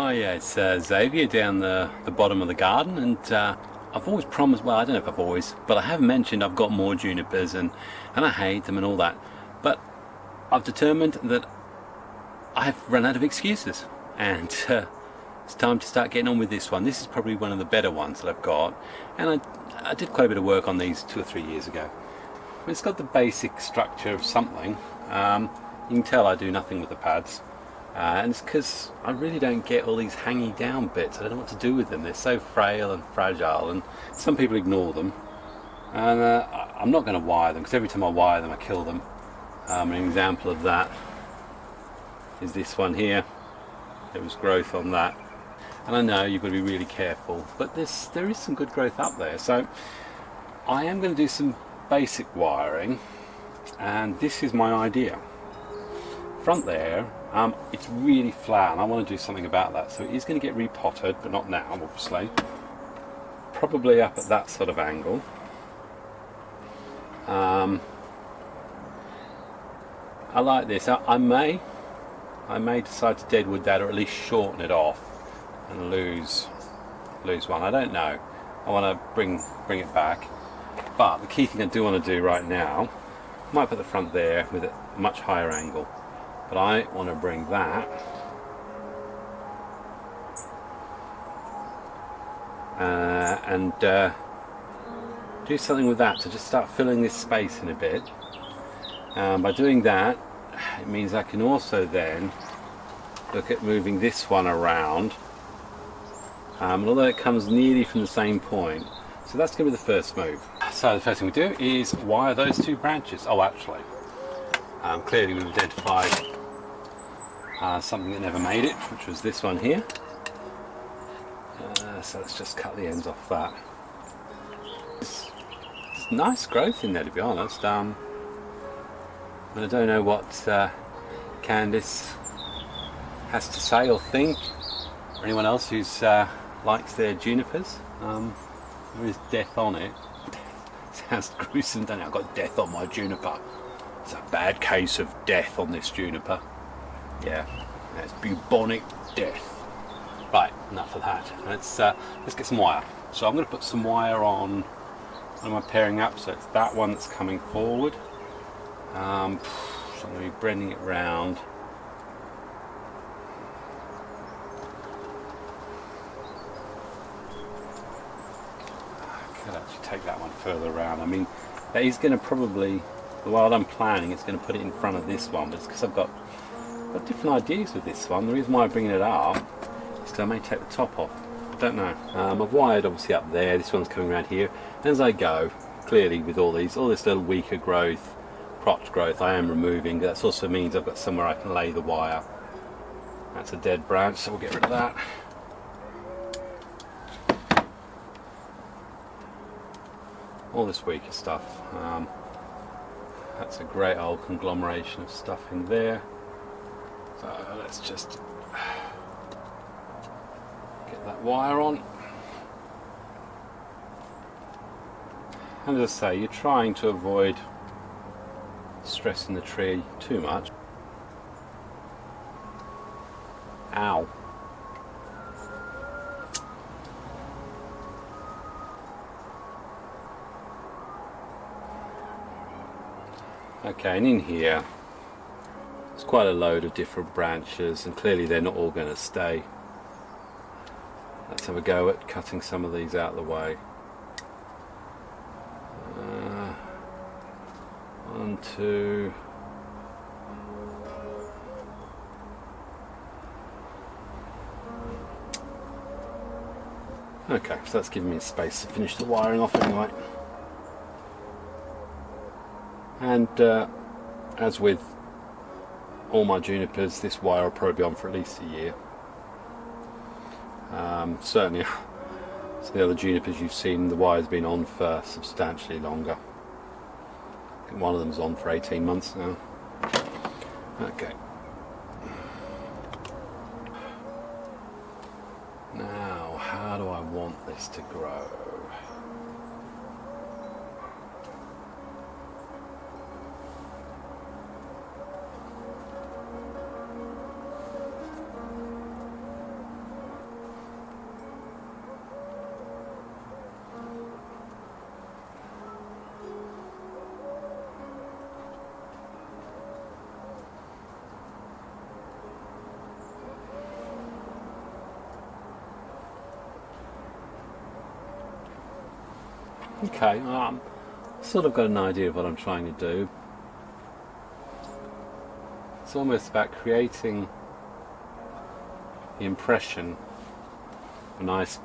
Oh yeah, it's Xavier down the bottom of the garden, and I've always promised, well I don't know if I've always, but I have mentioned I've got more junipers and I hate them and all that, but I've determined that I've run out of excuses, and it's time to start getting on with this one. This is probably one of the better ones that I've got, and I did quite a bit of work on these 2 or 3 years ago. It's got the basic structure of something. You can tell I do nothing with the pads. And it's because I really don't get all these hanging down bits. I don't know what to do with them. They're so frail and fragile, and some people ignore them. And I'm not going to wire them, because every time I wire them I kill them. An example of that is this one here. There was growth on that. And I know you've got to be really careful, but there is some good growth up there. So I am going to do some basic wiring, and this is my idea. Front there, it's really flat, and I want to do something about that, so it is going to get repotted, but not now obviously. Probably up at that sort of angle. I like this. I may decide to deadwood that, or at least shorten it off and lose one. I don't know. I want to bring it back, but the key thing I do want to do right now, I might put the front there with a much higher angle. But I want to bring that and do something with that to just start filling this space in a bit. By doing that, it means I can also then look at moving this one around. And although it comes nearly from the same point, so that's going to be the first move. So the first thing we do is wire those 2 branches. Oh, actually, clearly we've identified something that never made it, which was this one here. So let's just cut the ends off that. It's nice growth in there, to be honest. And I don't know what Candice has to say or think, or anyone else who likes their junipers. There is death on it. Sounds gruesome, doesn't it? I've got death on my juniper. It's a bad case of death on this juniper. Yeah, that's bubonic death. Right, enough of that. Let's get some wire. So I'm going to put some wire on. What am I pairing up? So it's that one that's coming forward. So I'm going to be bending it round. I could actually take that one further around. I mean, that is going to probably, while I'm planning, it's going to put it in front of this one, but it's because I've got different ideas with this one. The reason why I'm bringing it up is because I may take the top off. I don't know. I've wired obviously up there. This one's coming around here. And as I go, clearly with all this little weaker growth, crotch growth, I am removing. That also means I've got somewhere I can lay the wire. That's a dead branch, so we'll get rid of that. All this weaker stuff. That's a great old conglomeration of stuff in there. So let's just get that wire on. And as I say, you're trying to avoid stressing the tree too much. Ow. Okay, and in here there's quite a load of different branches, and clearly they're not all going to stay. Let's have a go at cutting some of these out of the way. 1, 2. Okay, so that's giving me space to finish the wiring off anyway. And as with all my junipers, this wire will probably be on for at least a year. Certainly some of the other junipers you've seen, the wire's been on for substantially longer. I think one of them's on for 18 months now. Okay. Now, how do I want this to grow? Okay, sort of got an idea of what I'm trying to do. It's almost about creating the impression of a nice.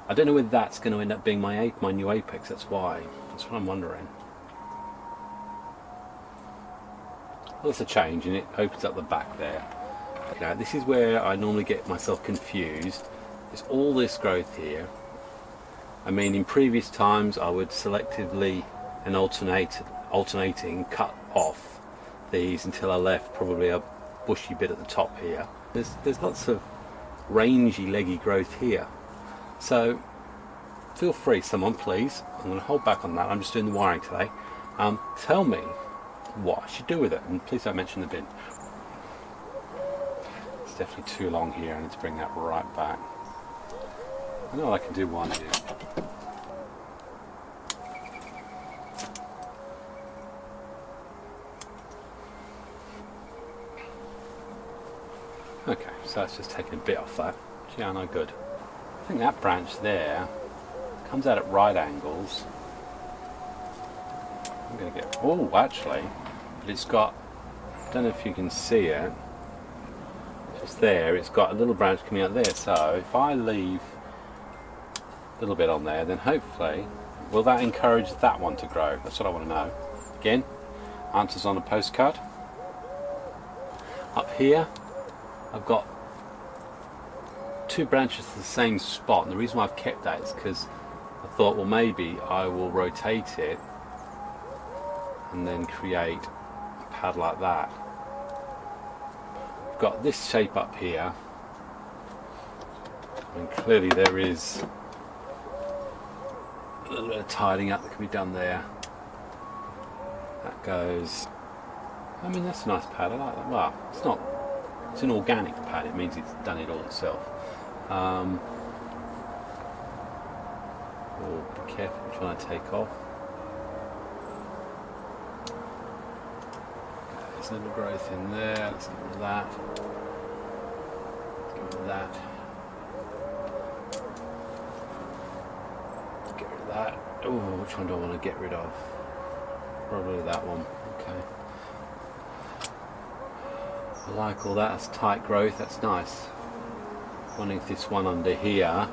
I don't know whether that's going to end up being my new apex. That's what I'm wondering. Well, there's a change, and it opens up the back there. Now, this is where I normally get myself confused. There's all this growth here. I mean, in previous times, I would selectively and alternating cut off these until I left probably a bushy bit at the top here. There's lots of rangy, leggy growth here. So feel free, someone please, I'm going to hold back on that, I'm just doing the wiring today, tell me what I should do with it, and please don't mention the bin. It's definitely too long here, I need to bring that right back. I know I can do one here. Okay, so that's just taking a bit off that. Yeah, no good. I think that branch there comes out at right angles. I'm going to get, oh, actually, but it's got, I don't know if you can see it, just there, it's got a little branch coming out there. So if I leave a little bit on there, then hopefully, will that encourage that one to grow? That's what I want to know. Again, answers on a postcard. Up here, I've got two branches to the same spot, and the reason why I've kept that is because I thought, well, maybe I will rotate it and then create a pad like that. I've got this shape up here, and clearly there is a little bit of tidying up that can be done there. That goes, I mean, that's a nice pad, I like that. Well, it's not, it's an organic pad, it means it's done it all itself. Oh, be careful which one I take off. There's a little growth in there, let's get rid of that. Let's get rid of that. Get rid of that. Oh, which one do I want to get rid of? Probably that one, okay. I like all that, that's tight growth, that's nice. Wondering if this one under here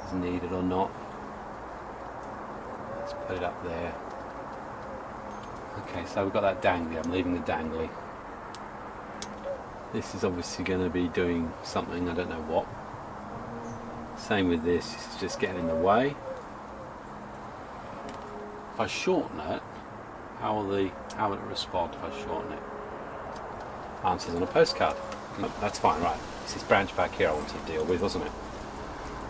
is needed or not. Let's put it up there. Okay, so we've got that dangly, I'm leaving the dangly. This is obviously going to be doing something, I don't know what. Same with this, it's just getting in the way. If I shorten it, how will it respond if I shorten it? Answers on a postcard. No, that's fine, right. It's this branch back here I wanted to deal with, wasn't it?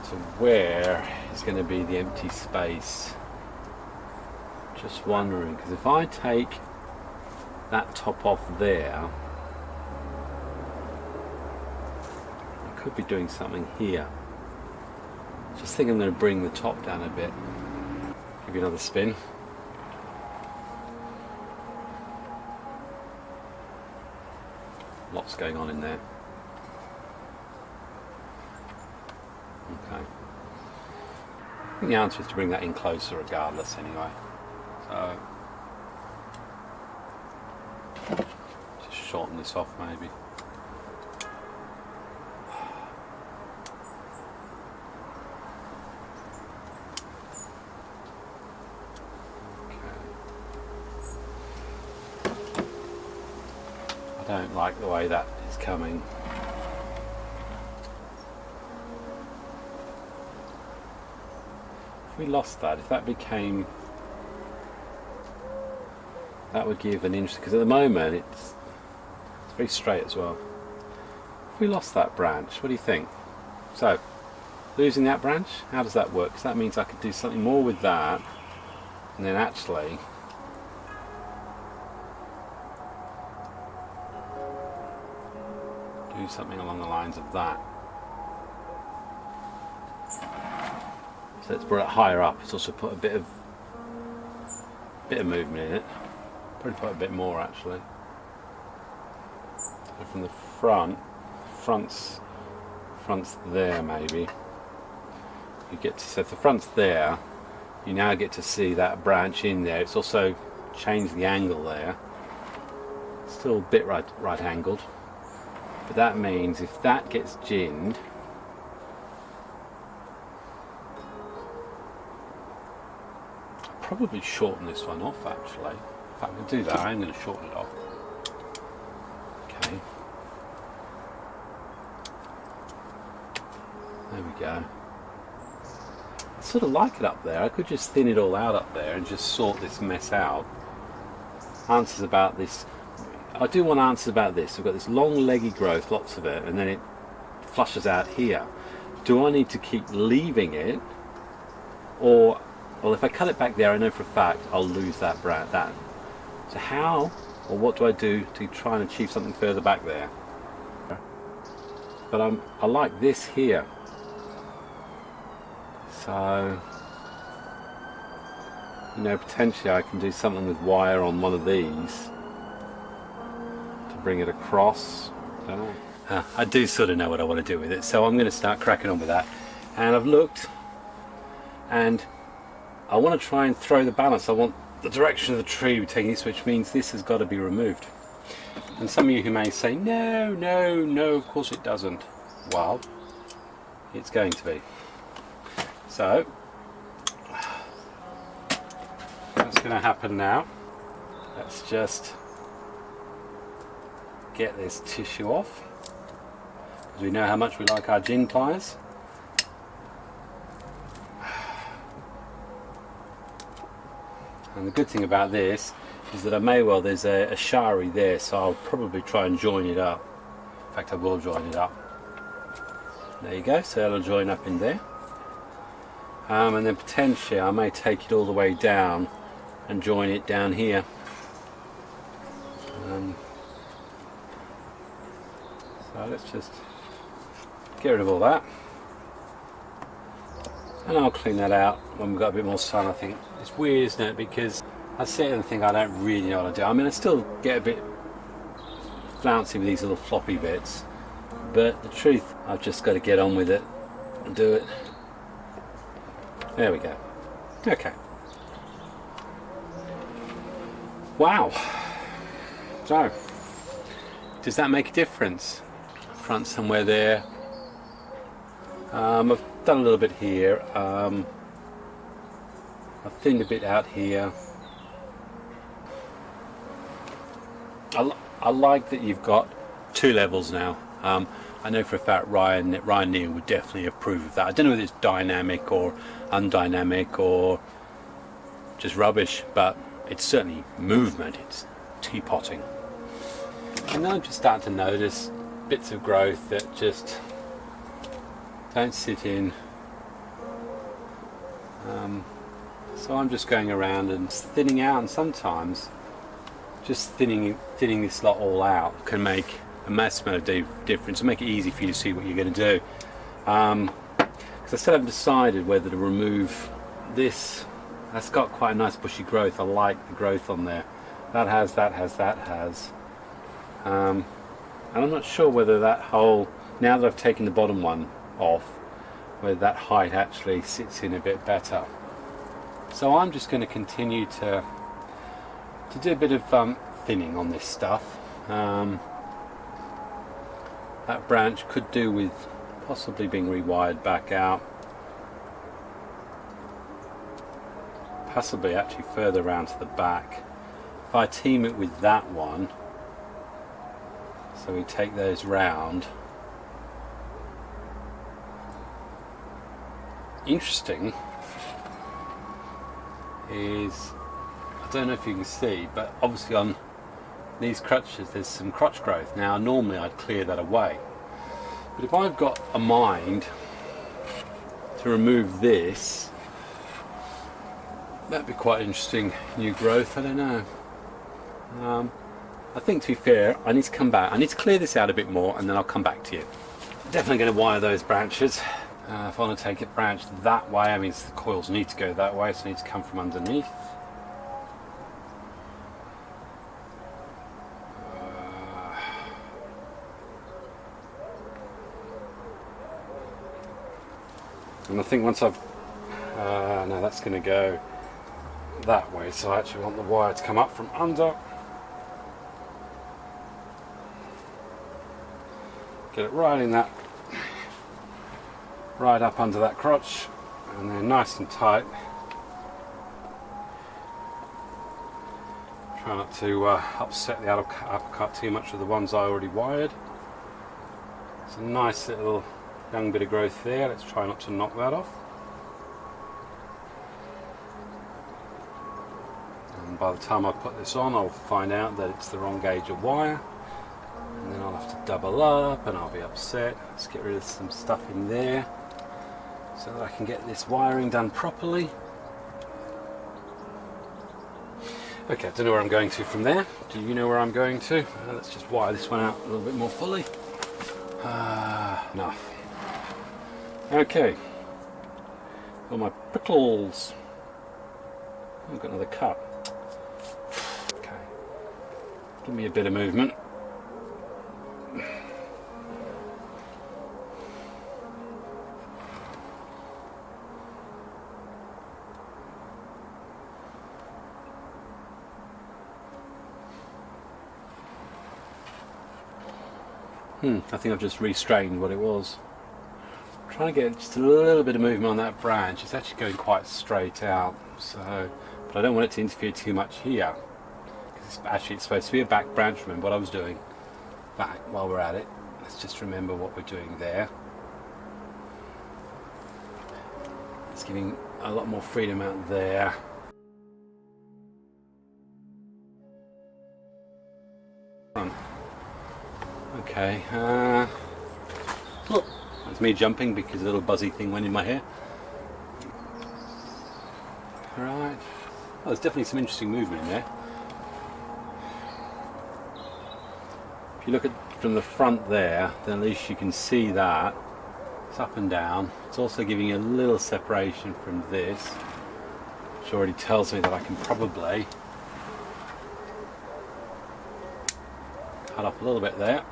So where is going to be the empty space? Just wondering, because if I take that top off there, I could be doing something here. Just think I'm going to bring the top down a bit. Give you another spin. Lots going on in there. Okay. I think the answer is to bring that in closer regardless anyway. So just shorten this off maybe. I don't like the way that is coming. If we lost that, if that became, that would give an interest, because at the moment it's very straight as well. If we lost that branch, what do you think? So, losing that branch, how does that work? Because that means I could do something more with that, and then actually do something along the lines of that. So let's bring it higher up. Let's also put a bit of movement in it. Probably put a bit more actually. So from the front's there maybe. you get to, so if the front's there, you now get to see that branch in there. It's also changed the angle there. Still a bit right angled, but that means if that gets ginned, I'll probably shorten this one off actually. If I can do that, I'm going to shorten it off. Okay. There we go. I sort of like it up there. I could just thin it all out up there and just sort this mess out. Answers about this. I do want answers about this. We've got this long leggy growth, lots of it, and then it flushes out here. Do I need to keep leaving it, or, well, if I cut it back there, I know for a fact I'll lose that So how, or what do I do to try and achieve something further back there? But I like this here. So, you know, potentially I can do something with wire on one of these to bring it across. I don't know. I do sort of know what I want to do with it, so I'm going to start cracking on with that. And I've looked, and I want to try and throw the balance. I want the direction of the tree taking this, which means this has got to be removed. And some of you who may say, no, no, no, of course it doesn't. Well, it's going to be. So, what's going to happen now? Let's just get this tissue off, because we know how much we like our gin pliers. And the good thing about this is that I may well, there's a shari there, so I'll probably try and join it up. In fact, I will join it up. There you go, so it'll join up in there. And then potentially I may take it all the way down and join it down here. So let's just get rid of all that. And I'll clean that out when we've got a bit more sun, I think. It's weird, isn't it? Because I sit and think I don't really know what to do. I mean, I still get a bit flouncy with these little floppy bits. But the truth, I've just got to get on with it and do it. There we go. Okay. Wow. So, does that make a difference? Front somewhere there. I've done a little bit here. I've thinned a bit out here. I like that you've got two levels now. I know for a fact Ryan Neal would definitely approve of that. I don't know whether it's dynamic or undynamic or just rubbish, but it's certainly movement, it's teapotting. And then I'm just starting to notice bits of growth that just don't sit in. So I'm just going around and thinning out, and sometimes just thinning this lot all out can make a massive amount of difference and make it easy for you to see what you're going to do. Because I still haven't decided whether to remove this. That's got quite a nice bushy growth. I like the growth on there. That has. And I'm not sure whether that whole, now that I've taken the bottom one off, whether that height actually sits in a bit better. So I'm just going to continue to do a bit of thinning on this stuff. That branch could do with possibly being rewired back out, possibly actually further around to the back. If I team it with that one, so we take those round. Interesting is, I don't know if you can see, but obviously on these crutches there's some crotch growth. Now normally I'd clear that away, but if I've got a mind to remove this, that'd be quite interesting new growth. I don't know. I think, to be fair, I need to come back. I need to clear this out a bit more, and then I'll come back to you. Definitely going to wire those branches. If I want to take it branched that way, I mean the coils need to go that way, so it needs to come from underneath. And I think once I've now that's going to go that way, so I actually want the wire to come up from under, get it right in that, right up under that crotch, and then nice and tight. Try not to upset the uppercut too much of the ones I already wired. It's a nice little young bit of growth there. Let's try not to knock that off. And by the time I put this on, I'll find out that it's the wrong gauge of wire, and then I'll have to double up and I'll be upset. Let's get rid of some stuff in there so that I can get this wiring done properly. Okay, I don't know where I'm going to from there. Do you know where I'm going to? Let's just wire this one out a little bit more fully. Enough. Okay. Got my prickles. I've got another cut. Okay. Give me a bit of movement. I think I've just restrained what it was. I'm trying to get just a little bit of movement on that branch. It's actually going quite straight out, so, but I don't want it to interfere too much here. Because it's supposed to be a back branch. Remember what I was doing back while we're at it. Let's just remember what we're doing there. It's giving a lot more freedom out there. Front. Okay, look, that's me jumping because a little buzzy thing went in my hair. Alright, well, there's definitely some interesting movement in there. If you look at from the front there, then at least you can see that it's up and down. It's also giving you a little separation from this, which already tells me that I can probably cut up a little bit there.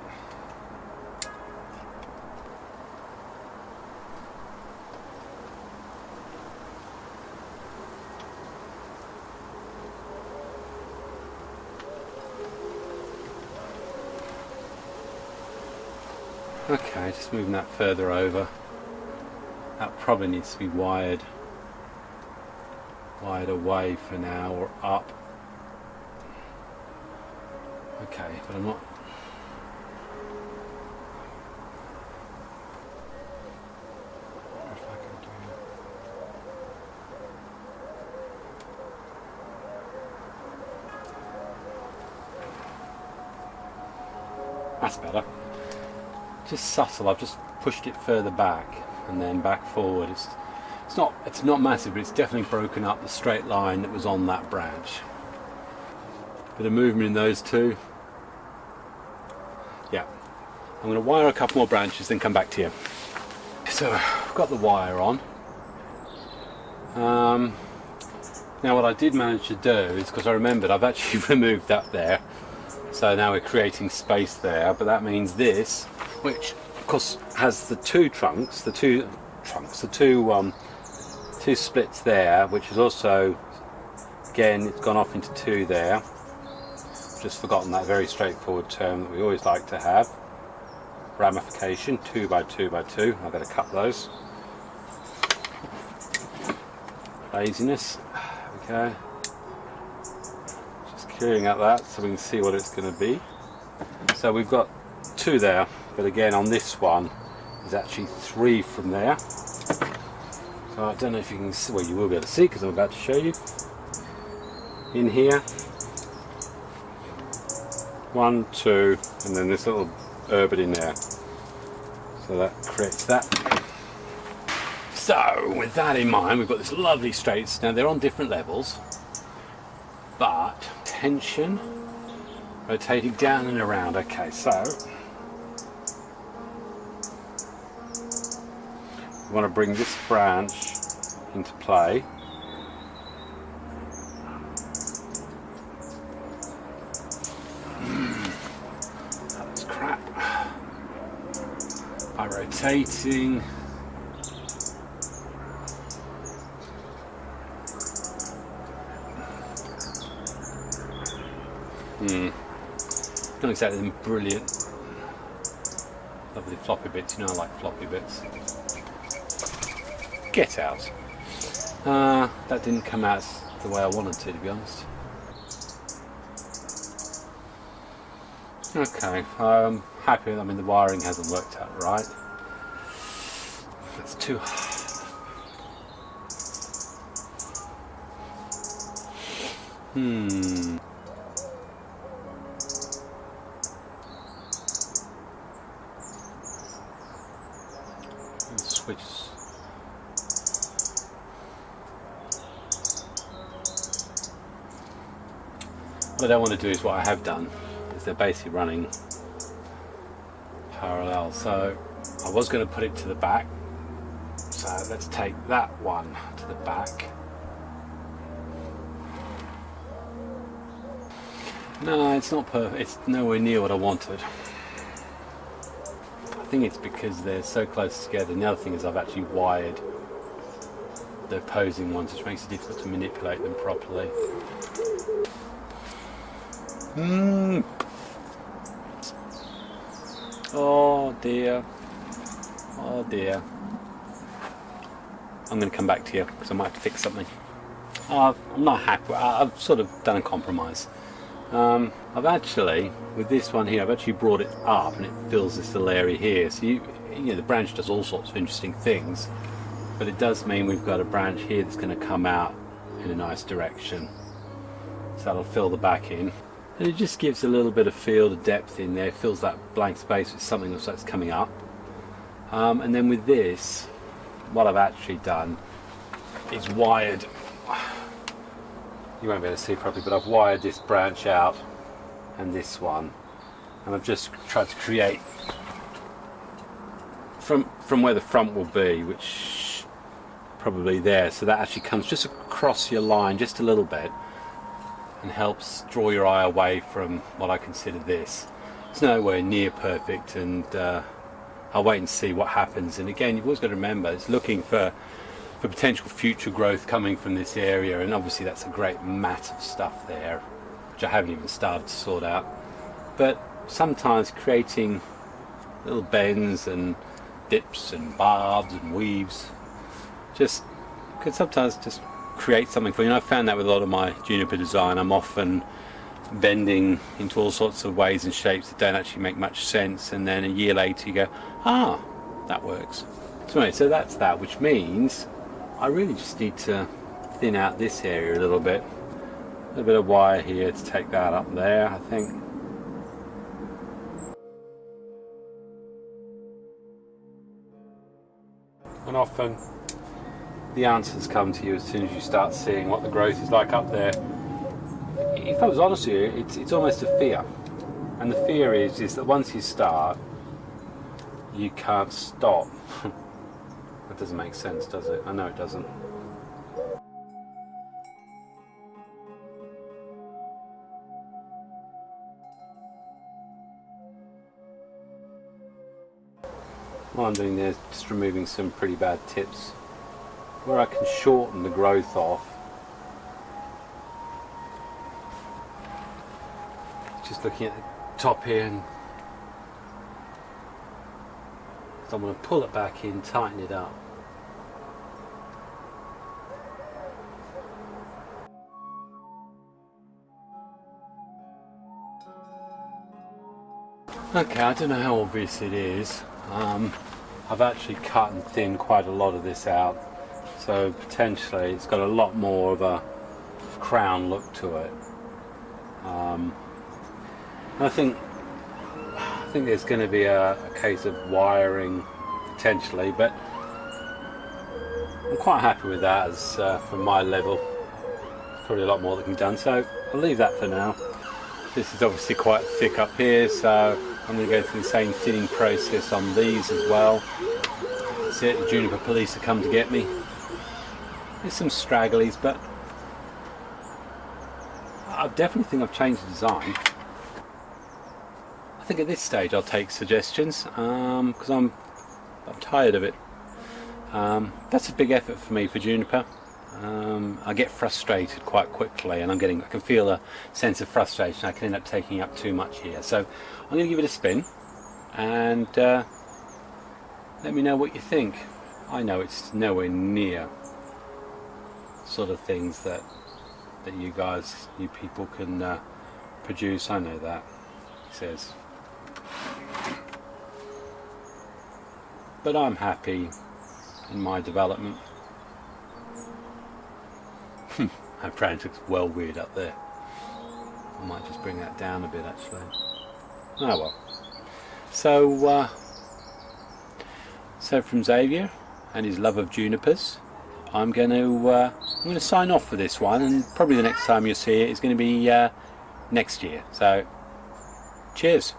Okay, just moving that further over. That probably needs to be wired away for now, or up. Okay, but I'm not. If I can do that. That's better. Just subtle. I've just pushed it further back and then back forward. It's not massive, but it's definitely broken up the straight line that was on that branch. Bit of movement in those two. Yeah, I'm going to wire a couple more branches, then come back to you. So I've got the wire on. Now what I did manage to do is, because I remembered I've actually removed that there, so now we're creating space there, but that means this, which of course has the two splits there, which is also, again, it's gone off into two there. Just forgotten that very straightforward term that we always like to have, ramification, 2 by 2 by 2. I've got to cut those. Laziness. There we go. Just clearing out that so we can see what it's going to be. So we've got 2 there, but again on this one there's actually 3 from there. So I don't know if you can see, well, you will be able to see because I'm about to show you. In here, 1, 2, and then this little bit in there. So that creates that. So with that in mind, we've got this lovely straights. Now they're on different levels, but tension, rotating down and around. Okay, so we want to bring this branch into play. That's crap. By rotating Not exactly them brilliant, lovely floppy bits. You know I like floppy bits. Get out. That didn't come out the way I wanted to be honest. Okay, I'm happy. I mean, the wiring hasn't worked out right. That's too. Switch. What I don't want to do is what I have done, is they're basically running parallel. So I was going to put it to the back. So let's take that one to the back. No, it's not perfect. It's nowhere near what I wanted. I think it's because they're so close together. And the other thing is I've actually wired the opposing ones, which makes it difficult to manipulate them properly. Oh dear. Oh dear. I'm going to come back to you because I might have to fix something. I'm not happy. I've sort of done a compromise. I've actually, with this one here, I've actually brought it up and it fills this little area here. So you know, the branch does all sorts of interesting things, but it does mean we've got a branch here that's going to come out in a nice direction. So that'll fill the back in. And it just gives a little bit of feel, of depth in there, fills that blank space with something that's coming up. And then with this, what I've actually done is wired, you won't be able to see properly, but I've wired this branch out and this one. And I've just tried to create from where the front will be, which probably there, so that actually comes just across your line just a little bit and helps draw your eye away from what I consider this. It's nowhere near perfect, and I'll wait and see what happens. And again, you've always got to remember, it's looking for potential future growth coming from this area, and obviously that's a great mat of stuff there, which I haven't even started to sort out. But sometimes creating little bends and dips and barbs and weaves just could sometimes just create something for you. And I've found that with a lot of my juniper design, I'm often bending into all sorts of ways and shapes that don't actually make much sense, and then a year later you go, ah, that works. So anyway, so that's that, which means I really just need to thin out this area a little bit of wire here to take that up there, I think. And often the answers come to you as soon as you start seeing what the growth is like up there. If I was honest with you, it's almost a fear. And the fear is that once you start, you can't stop. That doesn't make sense, does it? I know it doesn't. What I'm doing there is just removing some pretty bad tips where I can shorten the growth off. Just looking at the top here, and so I'm going to pull it back in, tighten it up. Okay, I don't know how obvious it is. I've actually cut and thinned quite a lot of this out, so potentially it's got a lot more of a crown look to it. I think there's going to be a case of wiring potentially, but I'm quite happy with that as from my level. There's probably a lot more that can be done, so I'll leave that for now. This is obviously quite thick up here, so I'm going to go through the same thinning process on these as well. See it, the Juniper police have come to get me. There's some stragglies, but I definitely think I've changed the design. I think at this stage I'll take suggestions because I'm tired of it. That's a big effort for me for Juniper. I get frustrated quite quickly, and I can feel a sense of frustration. I can end up taking up too much here. So I'm going to give it a spin, and let me know what you think. I know it's nowhere near sort of things that you people can produce. I know that, he says. But I'm happy in my development. That branch looks well weird up there. I might just bring that down a bit actually. Oh well. So from Xavier and his love of junipers, I'm going to sign off for this one, and probably the next time you'll see it is going to be next year. So cheers.